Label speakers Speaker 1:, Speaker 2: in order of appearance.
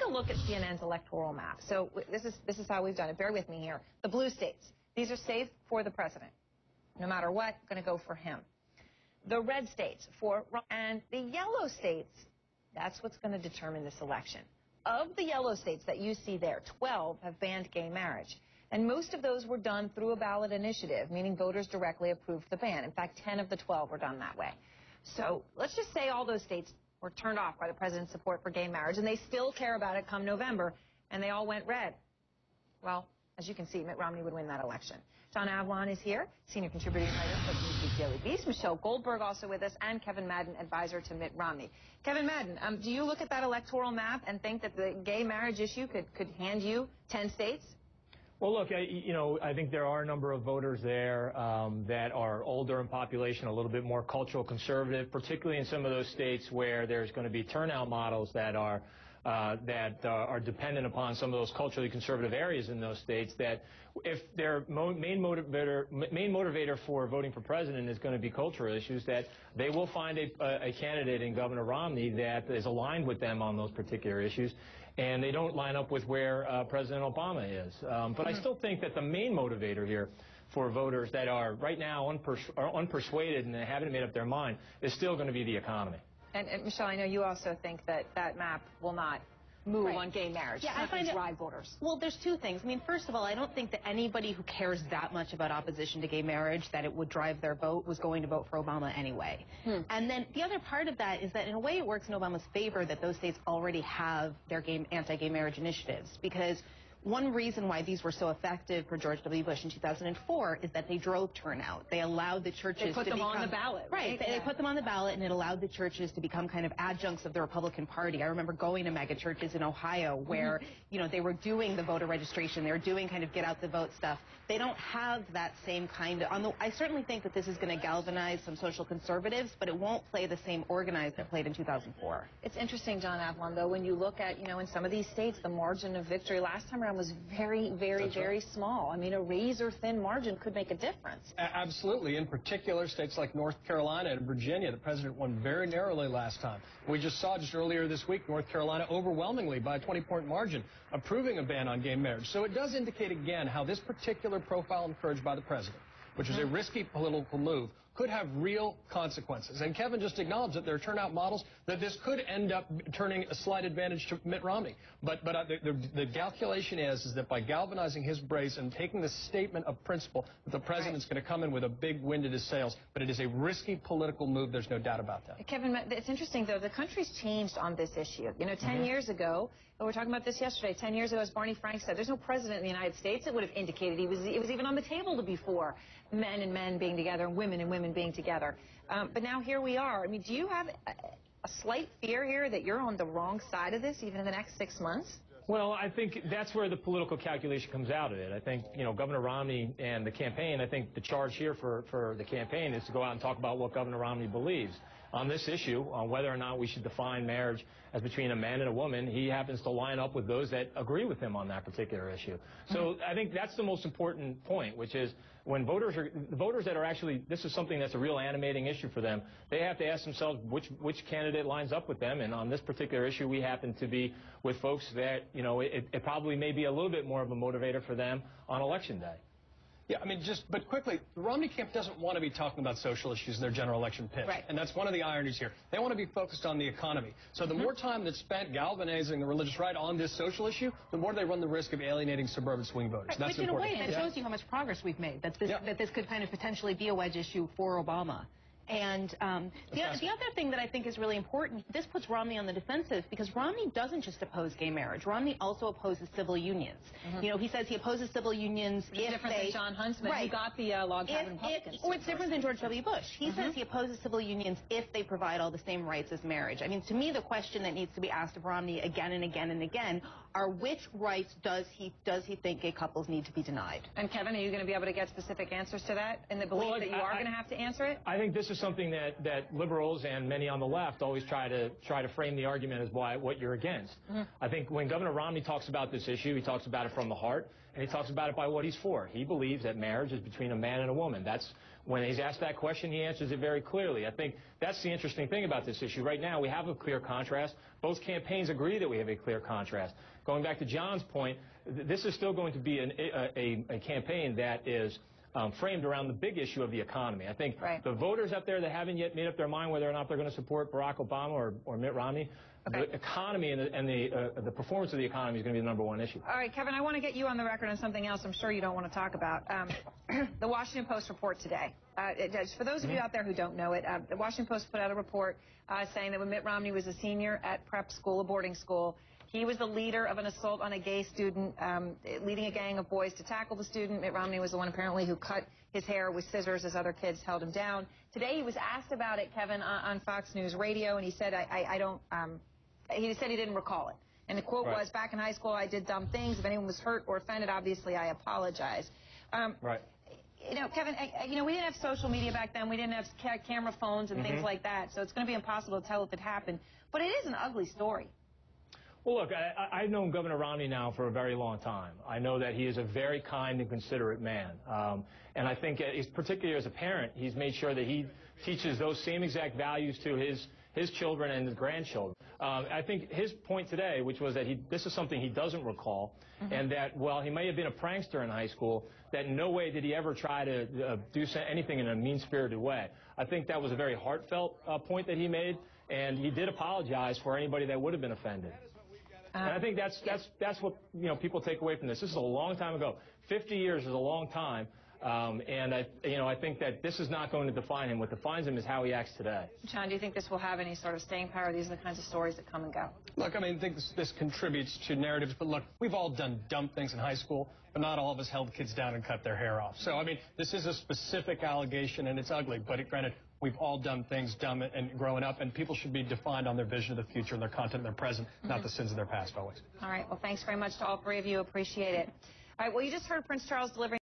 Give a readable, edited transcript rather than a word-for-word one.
Speaker 1: a look at CNN's electoral map. So this is how we've done it. Bear with me here. The blue states, these are safe for the president. No matter what, going to go for him. The red states and the yellow states, that's what's going to determine this election. Of the yellow states that you see there, 12 have banned gay marriage. And most of those were done through a ballot initiative, meaning voters directly approved the ban. In fact, 10 of the 12 were done that way. So let's just say all those states were turned off by the president's support for gay marriage, and they still care about it come November, and they all went red. Well, as you can see, Mitt Romney would win that election. John Avlon is here, senior contributing writer for Newsweek Daily Beast. Michelle Goldberg also with us, and Kevin Madden, advisor to Mitt Romney. Kevin Madden, do you look at that electoral map and think that the gay marriage issue could hand you 10 states?
Speaker 2: Well, look, I think there are a number of voters there that are older in population, a little bit more cultural conservative, particularly in some of those states where there's going to be turnout models that are dependent upon some of those culturally conservative areas in those states, that if their main motivator for voting for president is going to be cultural issues, that they will find a candidate in Governor Romney that is aligned with them on those particular issues, and they don't line up with where President Obama is. But I still think that the main motivator here for voters that are right now unpersuaded and they haven't made up their mind is still going to be the economy.
Speaker 1: And Michelle, I know you also think that that map will not move on gay marriage.
Speaker 3: Yeah, I find drive voters. Well, there's two things. I mean, first of all, I don't think that anybody who cares that much about opposition to gay marriage that it would drive their vote was going to vote for Obama anyway. And then the other part of that is that in a way it works in Obama's favor that those states already have their anti-gay marriage initiatives, because one reason why these were so effective for George W. Bush in 2004 is that they drove turnout. They allowed the churches to become
Speaker 1: on the ballot.
Speaker 3: Right. They put them on the ballot, and it allowed the churches to become kind of adjuncts of the Republican Party. I remember going to mega churches in Ohio where, you know, they were doing the voter registration. They were doing kind of get out the vote stuff. They don't have that same kind of, I certainly think that this is going to galvanize some social conservatives, but it won't play the same organized that played in 2004.
Speaker 1: It's interesting, John Avlon, though, when you look at, you know, in some of these states, the margin of victory last time around was very small. I mean, a razor-thin margin could make a difference.
Speaker 4: Absolutely. In particular, states like North Carolina and Virginia, the president won very narrowly last time. We just saw just earlier this week, North Carolina overwhelmingly by a 20-point margin approving a ban on gay marriage. So it does indicate again how this particular profile encouraged by the president, which is a risky political move, could have real consequences. And Kevin just acknowledged that there are turnout models that this could end up turning a slight advantage to Mitt Romney. But the calculation is that by galvanizing his base and taking the statement of principle that the president's going to come in with a big wind at his sails, but it is a risky political move. There's no doubt about that.
Speaker 1: Kevin, it's interesting, though. The country's changed on this issue. You know, 10 years ago, we were talking about this yesterday, 10 years ago, as Barney Frank said, there's no president in the United States that would have indicated it was even on the table before men and men being together and women being together. But now here we are. I mean, do you have a slight fear here that you're on the wrong side of this even in the next 6 months?
Speaker 2: Well, I think that's where the political calculation comes out of it. I think, you know, Governor Romney and the campaign, I think the charge here for the campaign is to go out and talk about what Governor Romney believes on this issue, on whether or not we should define marriage as between a man and a woman. He happens to line up with those that agree with him on that particular issue. So I think that's the most important point, which is when voters that are actually, this is something that's a real animating issue for them, they have to ask themselves which candidate lines up with them. And on this particular issue, we happen to be with folks that, you know, it probably may be a little bit more of a motivator for them on Election Day.
Speaker 4: Yeah, I mean, but quickly, the Romney camp doesn't want to be talking about social issues in their general election pitch.
Speaker 1: Right.
Speaker 4: And that's one of the ironies here. They want to be focused on the economy. So the more time that's spent galvanizing the religious right on this social issue, the more they run the risk of alienating suburban swing voters.
Speaker 3: Right,
Speaker 4: That's
Speaker 3: which
Speaker 4: important.
Speaker 3: in a way, that shows you how much progress we've made, that this could kind of potentially be a wedge issue for Obama. And the other thing that I think is really important, this puts Romney on the defensive, because Romney doesn't just oppose gay marriage. Romney also opposes civil unions. You know, he says he opposes civil unions if
Speaker 1: different than John Huntsman, who got the log cabin Republicans.
Speaker 3: Or it's different than George W. Bush. He says he opposes civil unions if they provide all the same rights as marriage. I mean, to me, the question that needs to be asked of Romney again and again and again are which rights does he think gay couples need to be denied?
Speaker 1: And Kevin, are you going to be able to get specific answers to that in the belief that you are going to have to answer it?
Speaker 2: I think this is is something that liberals and many on the left always try to frame the argument as what you're against. I think when Governor Romney talks about this issue, he talks about it from the heart, and he talks about it by what he's for. He believes that marriage is between a man and a woman. That's when he's asked that question, he answers it very clearly. I think that's the interesting thing about this issue. Right now, we have a clear contrast. Both campaigns agree that we have a clear contrast. Going back to John's point, this is still going to be a campaign that is framed around the big issue of the economy. I think the voters out there that haven't yet made up their mind whether or not they're going to support Barack Obama or Mitt Romney, the economy and the performance of the economy is going to be the #1 issue.
Speaker 1: All right, Kevin, I want to get you on the record on something else I'm sure you don't want to talk about. The Washington Post report today. For those of you out there who don't know it, the Washington Post put out a report saying that when Mitt Romney was a senior at prep school, a boarding school, he was the leader of an assault on a gay student, leading a gang of boys to tackle the student. Mitt Romney was the one apparently who cut his hair with scissors as other kids held him down. Today he was asked about it, Kevin, on Fox News Radio, and he said, he said he didn't recall it. And the quote was, back in high school, I did dumb things. If anyone was hurt or offended, obviously, I apologize. You know, Kevin, you know, we didn't have social media back then. We didn't have camera phones and things like that. So it's going to be impossible to tell if it happened. But it is an ugly story.
Speaker 2: Well, look, I've known Governor Romney now for a very long time. I know that he is a very kind and considerate man. And I think, particularly as a parent, he's made sure that he teaches those same exact values to his children and his grandchildren. I think his point today, which was that this is something he doesn't recall, and that while he may have been a prankster in high school, that in no way did he ever try to do anything in a mean-spirited way. I think that was a very heartfelt point that he made, and he did apologize for anybody that would have been offended. And I think that's what people take away from this. This is a long time ago. 50 years is a long time. And I think that this is not going to define him. What defines him is how he acts today.
Speaker 1: John, do you think this will have any sort of staying power? These are the kinds of stories that come and go.
Speaker 4: Look, I mean, I think this contributes to narratives. But look, we've all done dumb things in high school, but not all of us held kids down and cut their hair off. So, I mean, this is a specific allegation, and it's ugly. But granted, we've all done things dumb and growing up, and people should be defined on their vision of the future and their content and their present, not the sins of their past always.
Speaker 1: All right. Well, thanks very much to all three of you. Appreciate it. All right. Well, you just heard Prince Charles delivering